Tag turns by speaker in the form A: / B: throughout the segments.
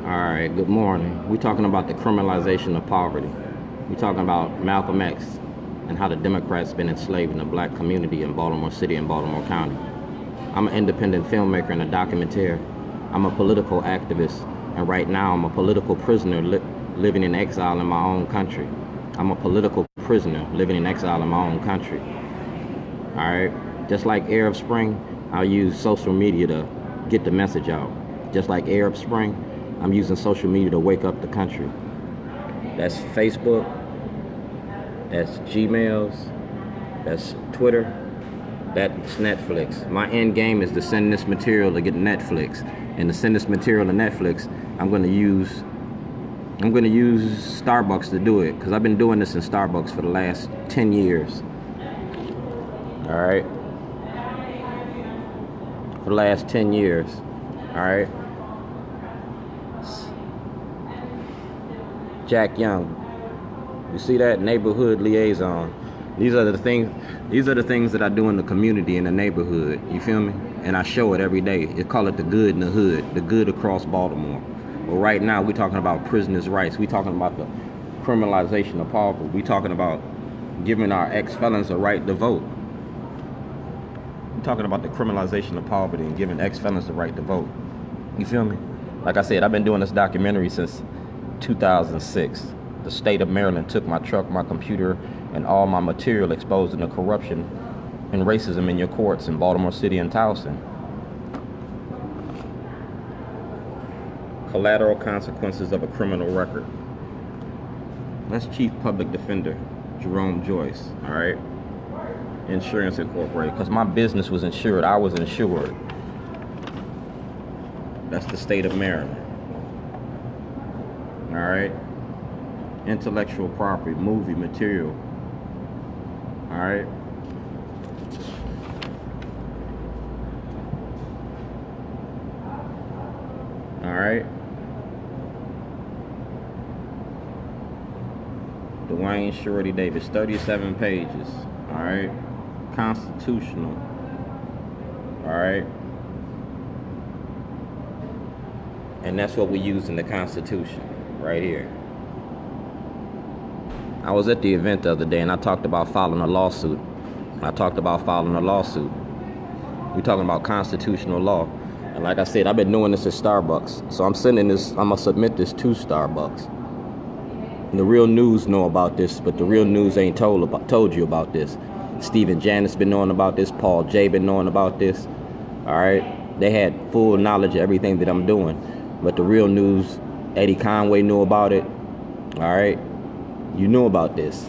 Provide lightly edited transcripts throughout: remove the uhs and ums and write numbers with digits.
A: Alright, good morning. We're talking about the criminalization of poverty. We're talking about Malcolm X and how the Democrats been enslaving the black community in Baltimore City and Baltimore County. I'm an independent filmmaker and a documentaire. I'm a political activist, and right now I'm a political prisoner living in exile in my own country. I'm a political prisoner living in exile in my own country. Alright? Just like Arab Spring, I'll use social media to get the message out. Just like Arab Spring, I'm using social media to wake up the country. That's Facebook, that's Gmails, that's Twitter, that's Netflix. My end game is to send this material to get Netflix. And to send this material to Netflix, I'm gonna use Starbucks to do it, because I've been doing this in Starbucks for the last 10 years. Alright? For the last 10 years. Alright? Jack Young, you see that? Neighborhood liaison. These are the things that I do in the community, in the neighborhood. You feel me? And I show it every day. They call it the good in the hood, the good across Baltimore. But right now we're talking about prisoners' rights. We're talking about the criminalization of poverty. We're talking about giving our ex-felons a right to vote. We're talking about the criminalization of poverty and giving ex-felons the right to vote. You feel me? Like I said, I've been doing this documentary since 2006. The state of Maryland took my truck, my computer, and all my material exposing the corruption and racism in your courts in Baltimore City and Towson. Collateral consequences of a criminal record. That's Chief Public Defender Jerome Joyce, all right? Insurance Incorporated, because my business was insured. I was insured. That's the state of Maryland. All right, intellectual property, movie material. All right, all right. Dwayne Shorty Davis, 37 pages. All right, constitutional. All right, and that's what we use in the Constitution. Right here. I was at the event the other day and I talked about filing a lawsuit. We're talking about constitutional law. And like I said, I've been doing this at Starbucks. So I'm gonna submit this to Starbucks. And the real news know about this, but the real news ain't told you about this. Stephen Janice been knowing about this, Paul J been knowing about this. Alright? They had full knowledge of everything that I'm doing. But the real news, Eddie Conway knew about it. All right, you knew about this.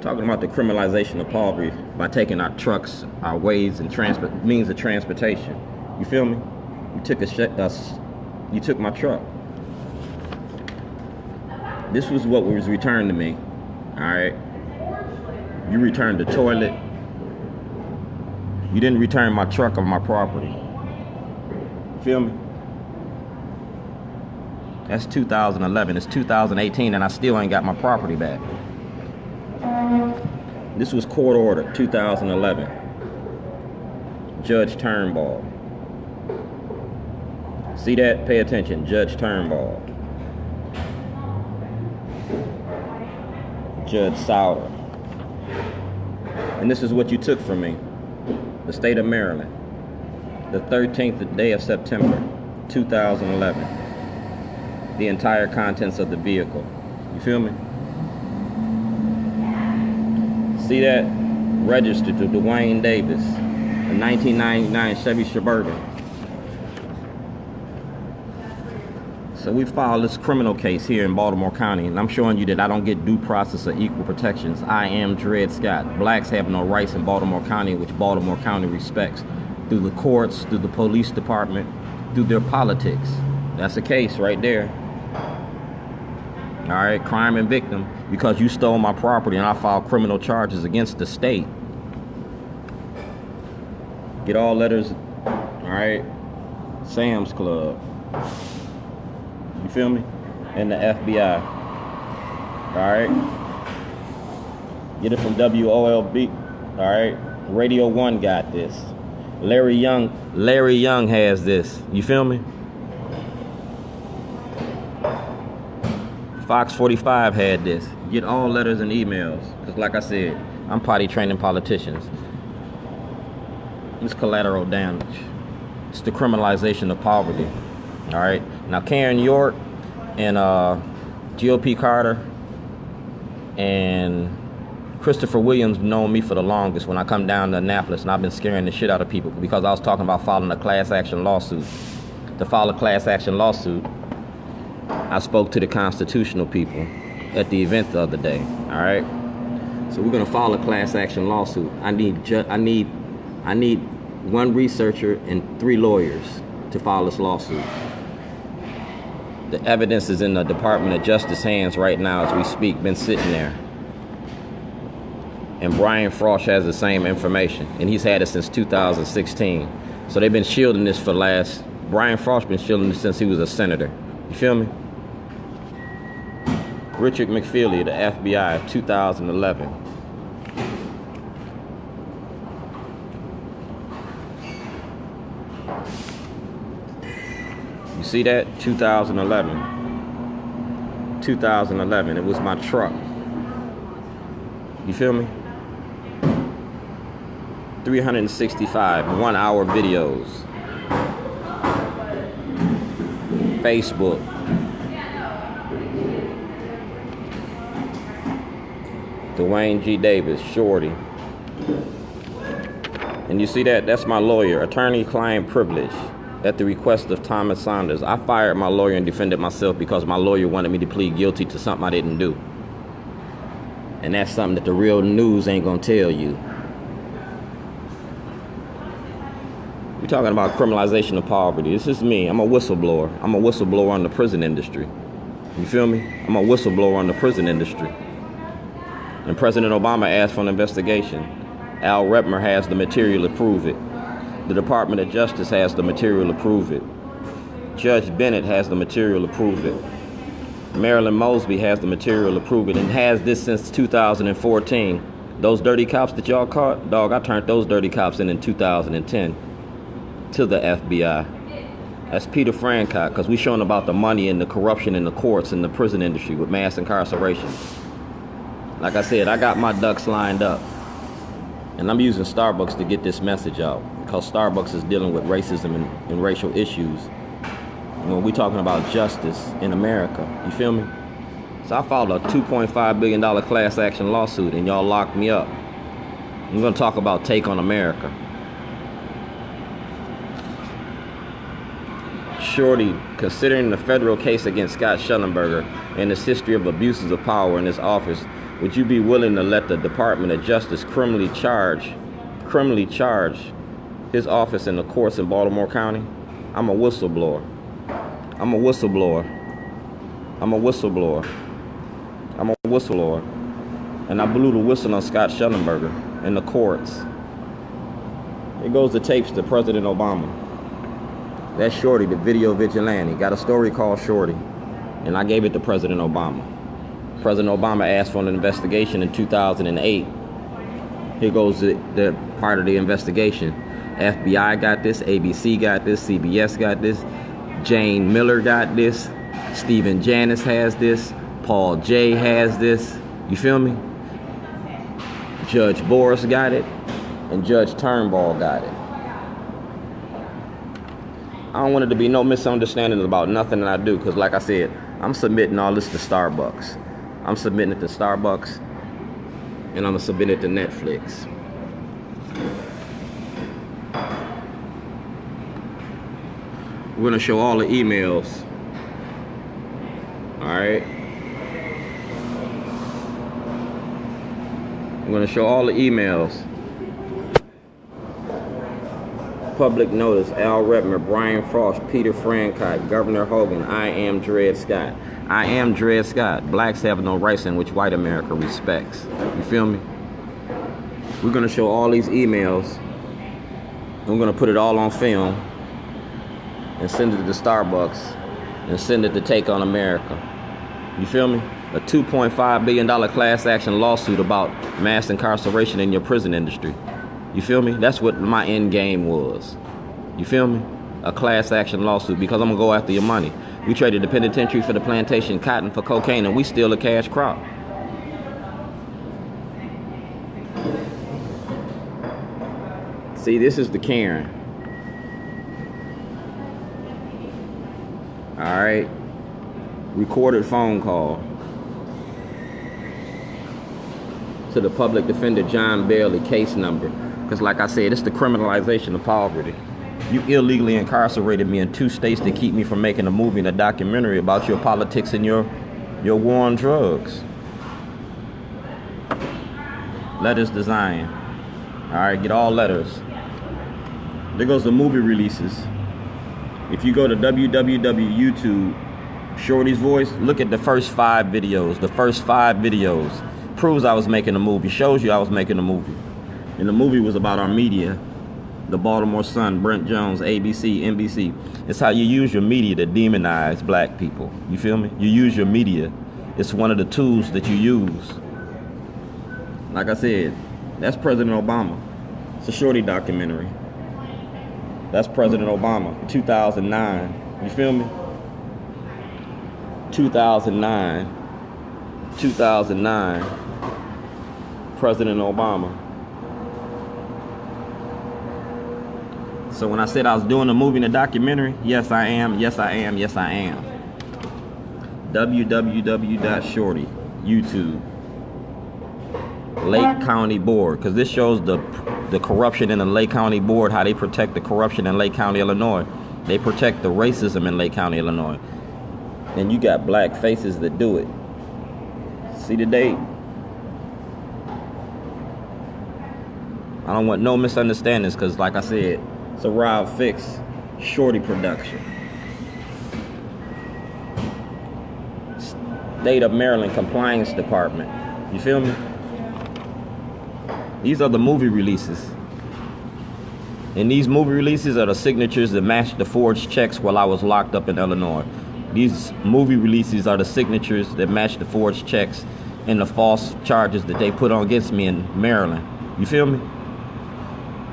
A: Talking about the criminalization of poverty by taking our trucks, our ways and means of transportation. You feel me? You took my truck. This was what was returned to me. All right. You returned the toilet. You didn't return my truck or my property. Feel me? That's 2011. It's 2018 and I still ain't got my property back. This was court order 2011. Judge Turnbull. See that? Pay attention. Judge Turnbull. Judge Sauer. And this is what you took from me. The state of Maryland. The 13th day of September, 2011. The entire contents of the vehicle. You feel me? See that? Registered to Dwayne Davis, a 1999 Chevy Suburban. So we filed this criminal case here in Baltimore County, and I'm showing you that I don't get due process or equal protections. I am Dred Scott. Blacks have no rights in Baltimore County, which Baltimore County respects. Through the courts, through the police department, through their politics. That's the case right there. All right, crime and victim, because you stole my property and I filed criminal charges against the state. Get all letters, all right, Sam's Club. You feel me? And the FBI. All right. Get it from WOLB. All right. Radio 1 got this. Larry Young has this. You feel me? Fox 45 had this. Get all letters and emails. Because like I said, I'm potty training politicians. It's collateral damage. It's the criminalization of poverty. All right. Now Karen York and GOP Carter and Christopher Williams known me for the longest when I come down to Annapolis, and I've been scaring the shit out of people because I was talking about filing a class action lawsuit. To file a class action lawsuit, I spoke to the constitutional people at the event the other day. All right. So we're gonna file a class action lawsuit. I need one researcher and 3 lawyers to file this lawsuit. The evidence is in the Department of Justice hands right now as we speak, been sitting there. And Brian Frost has the same information, and he's had it since 2016. So they've been shielding this for Brian Frost been shielding this since he was a senator. You feel me? Richard McFeely, the FBI, 2011. You see that? 2011. 2011. It was my truck. You feel me? 365 1-hour videos. Facebook. Dwayne G. Davis, Shorty. And you see that? That's my lawyer, attorney-client privilege, at the request of Thomas Saunders. I fired my lawyer and defended myself because my lawyer wanted me to plead guilty to something I didn't do. And that's something that the real news ain't gonna tell you. We're talking about criminalization of poverty. This is me. I'm a whistleblower. I'm a whistleblower on the prison industry. You feel me? I'm a whistleblower on the prison industry. And President Obama asked for an investigation. Al Redmer has the material to prove it. The Department of Justice has the material to prove it. Judge Bennett has the material to prove it. Marilyn Mosby has the material to prove it, and has this since 2014. Those dirty cops that y'all caught, dog, I turned those dirty cops in 2010 to the FBI. That's Peter Francott, because we showing about the money and the corruption in the courts and the prison industry with mass incarceration. Like I said, I got my ducks lined up, and I'm using Starbucks to get this message out, because Starbucks is dealing with racism and racial issues when we're talking about justice in America. You feel me? So I filed a $2.5 billion class action lawsuit, and y'all locked me up. I'm going to talk about Take on America. Shorty, considering the federal case against Scott Shelleneberger and his history of abuses of power in his office, would you be willing to let the Department of Justice criminally charge his office in the courts in Baltimore County? I'm a whistleblower. I'm a whistleblower. I'm a whistleblower. I'm a whistleblower. And I blew the whistle on Scott Shellenberger in the courts. It goes the tapes to President Obama. That's Shorty, the video vigilante. Got a story called Shorty. And I gave it to President Obama. President Obama asked for an investigation in 2008. Here goes the part of the investigation. FBI got this, ABC got this, CBS got this, Jane Miller got this, Stephen Janis has this, Paul J has this. You feel me? Judge Boris got it, and Judge Turnbull got it. I don't want it to be no misunderstanding about nothing that I do, because like I said, I'm submitting all this to Starbucks. I'm submitting it to Starbucks, and I'm going to submit it to Netflix. We're going to show all the emails. All right? I'm going to show all the emails. Public notice, Al Redmer, Brian Frost, Peter Francott, Governor Hogan, I am Dred Scott. I am Dred Scott. Blacks have no rights in which white America respects. You feel me? We're going to show all these emails. We're going to put it all on film and send it to Starbucks and send it to Take on America. You feel me? A $2.5 billion class action lawsuit about mass incarceration in your prison industry. You feel me? That's what my end game was. You feel me? A class action lawsuit, because I'm gonna go after your money. We traded the penitentiary for the plantation, cotton for cocaine, and we steal a cash crop. See, this is the Karen. All right. Recorded phone call to the public defender John Bailey, case number. Because like I said, it's the criminalization of poverty. You illegally incarcerated me in 2 states to keep me from making a movie and a documentary about your politics and your war on drugs. Letters design. All right, get all letters. There goes the movie releases. If you go to www.youtube, Shorty's Voice, look at the first 5 videos. The first 5 videos proves I was making a movie, shows you I was making a movie. And the movie was about our media, the Baltimore Sun, Brent Jones, ABC, NBC. It's how you use your media to demonize black people. You feel me? You use your media. It's one of the tools that you use. Like I said, that's President Obama. It's a Shorty documentary. That's President Obama, 2009. You feel me? 2009. President Obama. So when I said I was doing a movie and a documentary, yes I am, yes I am, yes I am. www.shorty, YouTube. Lake County Board, because this shows the corruption in the Lake County Board, how they protect the corruption in Lake County, Illinois. They protect the racism in Lake County, Illinois. And you got black faces that do it. See the date. I don't want no misunderstandings, because like I said, it's a Rob Fix Shorty production. State of Maryland Compliance Department. You feel me? These are the movie releases. And these movie releases are the signatures that match the forged checks while I was locked up in Illinois. These movie releases are the signatures that match the forged checks and the false charges that they put on against me in Maryland. You feel me?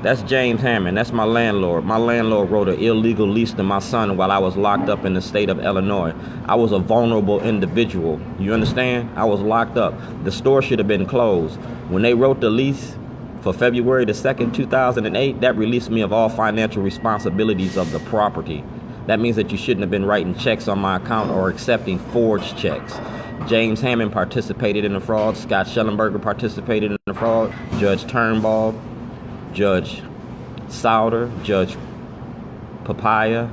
A: That's James Hammond. That's my landlord. My landlord wrote an illegal lease to my son while I was locked up in the state of Illinois. I was a vulnerable individual. You understand? I was locked up. The store should have been closed. When they wrote the lease for February the 2nd, 2008, that released me of all financial responsibilities of the property. That means that you shouldn't have been writing checks on my account or accepting forged checks. James Hammond participated in the fraud. Scott Shelleneberger participated in the fraud. Judge Turnbull, Judge Souder, Judge Papaya.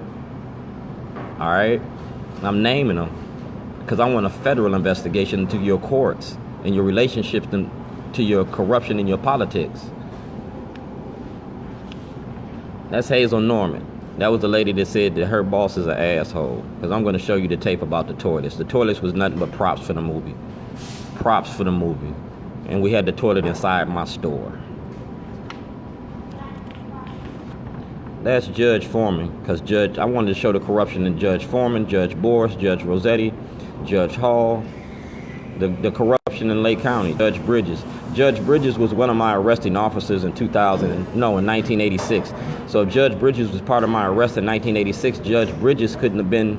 A: All right? I'm naming them because I want a federal investigation into your courts and your relationships to your corruption in your politics. That's Hazel Norman. That was the lady that said that her boss is an asshole. Because I'm going to show you the tape about the toilets. The toilets was nothing but props for the movie. Props for the movie. And we had the toilet inside my store. That's Judge Foreman. Because I wanted to show the corruption in Judge Foreman, Judge Boris, Judge Rossetti, Judge Hall. The corruption in Lake County. Judge Bridges. Judge Bridges was one of my arresting officers in 1986. So if Judge Bridges was part of my arrest in 1986, Judge Bridges couldn't have been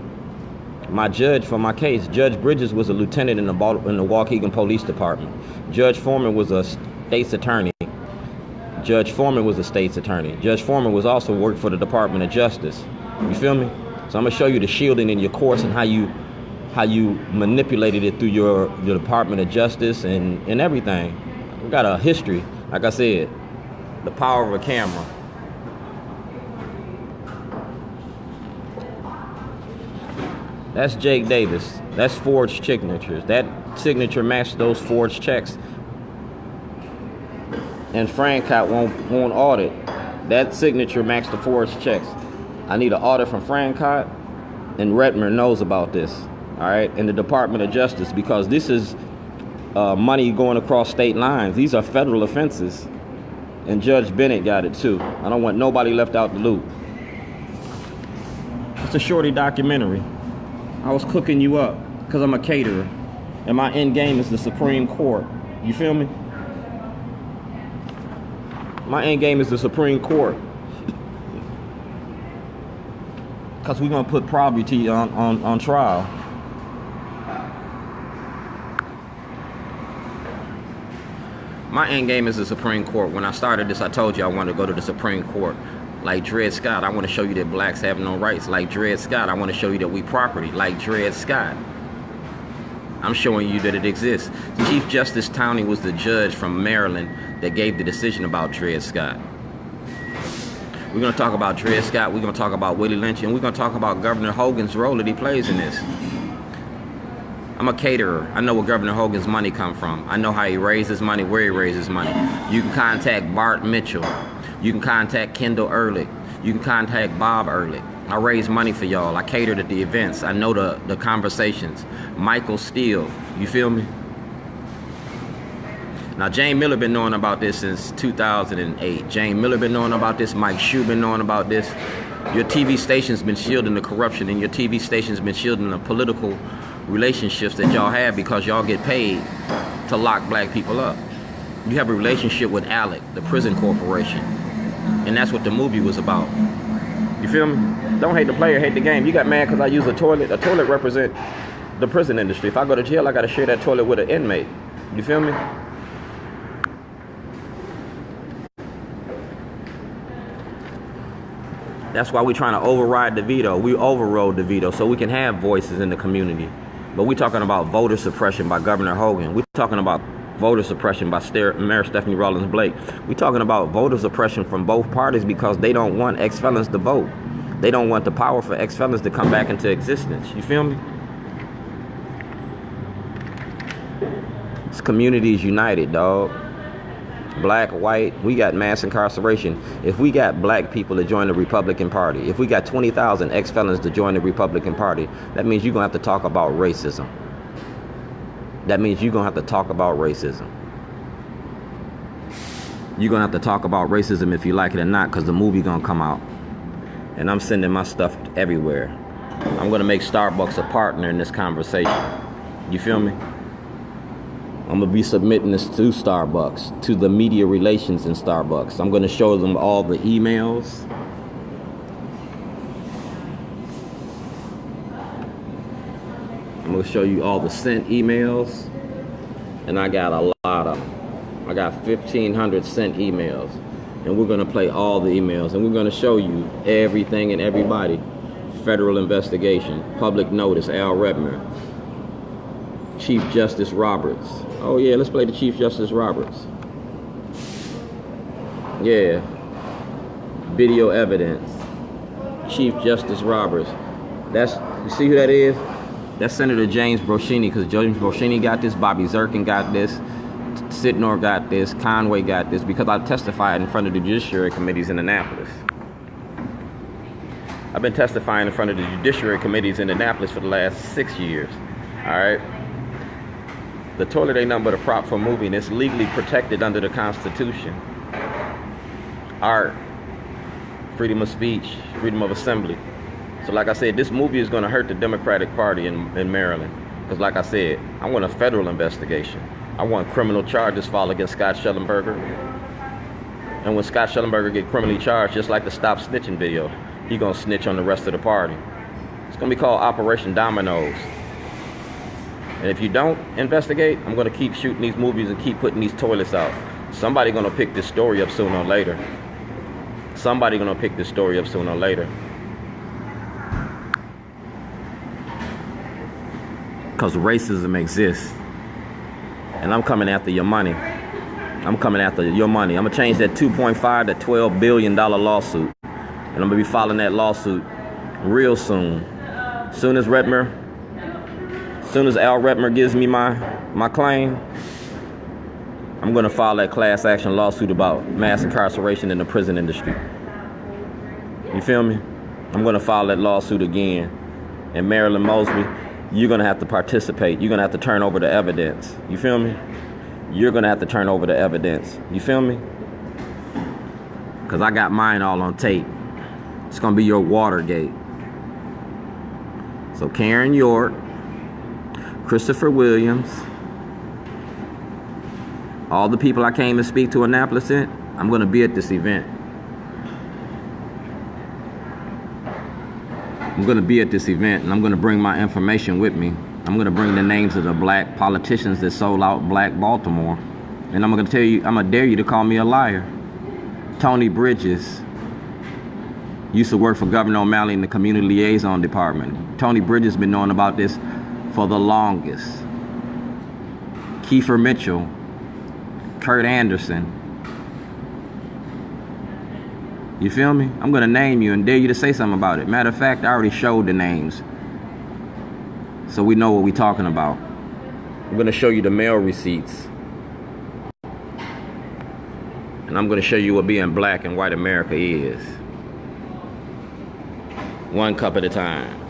A: my judge for my case. Judge Bridges was a lieutenant in the Waukegan Police Department. Judge Foreman was a state's attorney. Judge Foreman was a state's attorney. Judge Foreman was also worked for the Department of Justice. You feel me? So I'm gonna show you the shielding in your courts and how you manipulated it through your Department of Justice and everything. We got a history, like I said, the power of a camera. That's Jake Davis. That's forged signatures. That signature matched those forged checks. And Francott won't audit. That signature matched the forged checks. I need an audit from Francott, and Redmer knows about this. All right, in the Department of Justice, because this is money going across state lines. These are federal offenses, and Judge Bennett got it too. I don't want nobody left out the loop. It's a Shorty documentary. I was cooking you up because I'm a caterer, and my end game is the Supreme Court. You feel me? My end game is the Supreme Court. Because we're going to put poverty on trial. My end game is the Supreme Court. When I started this, I told you I wanted to go to the Supreme Court. Like Dred Scott, I want to show you that blacks have no rights. Like Dred Scott, I want to show you that we property. Like Dred Scott, I'm showing you that it exists. Chief Justice Towney was the judge from Maryland that gave the decision about Dred Scott. We're going to talk about Dred Scott, we're going to talk about Willie Lynch, and we're going to talk about Gov.Hogan's role that he plays in this. I'm a caterer. I know where Gov.Hogan's money come from. I know how he raises money, where he raises money. You can contact Bart Mitchell. You can contact Kendall Ehrlich. You can contact Bob Ehrlich. I raise money for y'all. I catered at the events. I know the conversations. Michael Steele. You feel me? Now, Jane Miller been knowing about this since 2008. Jane Miller been knowing about this. Mike Shue been knowing about this. Your TV station's been shielding the corruption, and your TV station's been shielding the political relationships that y'all have because y'all get paid to lock black people up. You have a relationship with ALEC, the prison corporation. And that's what the movie was about. You feel me? Don't hate the player, hate the game. You got mad because I use a toilet. A toilet represents the prison industry. If I go to jail, I got to share that toilet with an inmate. You feel me? That's why we're trying to override the veto. We overrode the veto so we can have voices in the community. But we're talking about voter suppression by Gov.Hogan. We're talking about voter suppression by Mayor Stephanie Rawlins Blake. We're talking about voter suppression from both parties because they don't want ex-felons to vote. They don't want the power for ex-felons to come back into existence. You feel me? This community is united, dog. Black, white, we got mass incarceration. If we got black people to join the Republican Party, if we got 20,000 ex-felons to join the Republican Party, that means you're going to have to talk about racism. That means you're going to have to talk about racism. You're going to have to talk about racism if you like it or not, because the movie going to come out. And I'm sending my stuff everywhere. I'm going to make Starbucks a partner in this conversation. You feel me? I'm going to be submitting this to Starbucks, to the media relations in Starbucks. I'm going to show them all the emails. I'm going to show you all the sent emails. And I got a lot of them. I got 1,500 sent emails. And we're going to play all the emails. And we're going to show you everything and everybody. Federal investigation, public notice, Al Redmer, Chief Justice Roberts. Oh yeah, let's play the Chief Justice Roberts. Yeah. Video evidence. Chief Justice Roberts. You see who that is? That's Senator James Broshini, because James Broshini got this, Bobby Zirkin got this, Sidnor got this, Conway got this, because I testified in front of the Judiciary Committees in Annapolis. I've been testifying in front of the Judiciary Committees in Annapolis for the last 6 years. All right? The toilet ain't nothing but a prop for a movie, and it's legally protected under the Constitution. Art, freedom of speech, freedom of assembly. So like I said, this movie is going to hurt the Democratic Party in Maryland. Because like I said, I want a federal investigation. I want criminal charges filed against Scott Shelleneberger. And when Scott Shellenberger get criminally charged, just like the Stop Snitching video, he going to snitch on the rest of the party. It's going to be called Operation Dominoes. And if you don't investigate, I'm going to keep shooting these movies and keep putting these toilets out. Somebody going to pick this story up sooner or later. Somebody going to pick this story up sooner or later. Because racism exists. And I'm coming after your money. I'm coming after your money. I'm going to change that $2.5 to $12 billion lawsuit. And I'm going to be filing that lawsuit real soon. Soon as Al Redmer gives me my claim, I'm going to file that class action lawsuit about mass incarceration in the prison industry. You feel me? I'm going to file that lawsuit again. And Marilyn Mosby, you're going to have to participate. You're going to have to turn over the evidence. You feel me? You're going to have to turn over the evidence. You feel me? Because I got mine all on tape. It's going to be your Watergate. So Karen York, Christopher Williams, all the people I came to speak to Annapolis in, I'm going to be at this event. I'm going to be at this event, and I'm going to bring my information with me. I'm going to bring the names of the black politicians that sold out black Baltimore. And I'm going to tell you, I'm going to dare you to call me a liar. Tony Bridges used to work for Governor O'Malley in the Community Liaison Department. Tony Bridges been knowing about this for the longest. Kiefer Mitchell, Kurt Anderson. You feel me? I'm going to name you and dare you to say something about it. Matter of fact, I already showed the names, so we know what we're talking about. I'm going to show you the mail receipts. And I'm going to show you what being black and white America is. One cup at a time.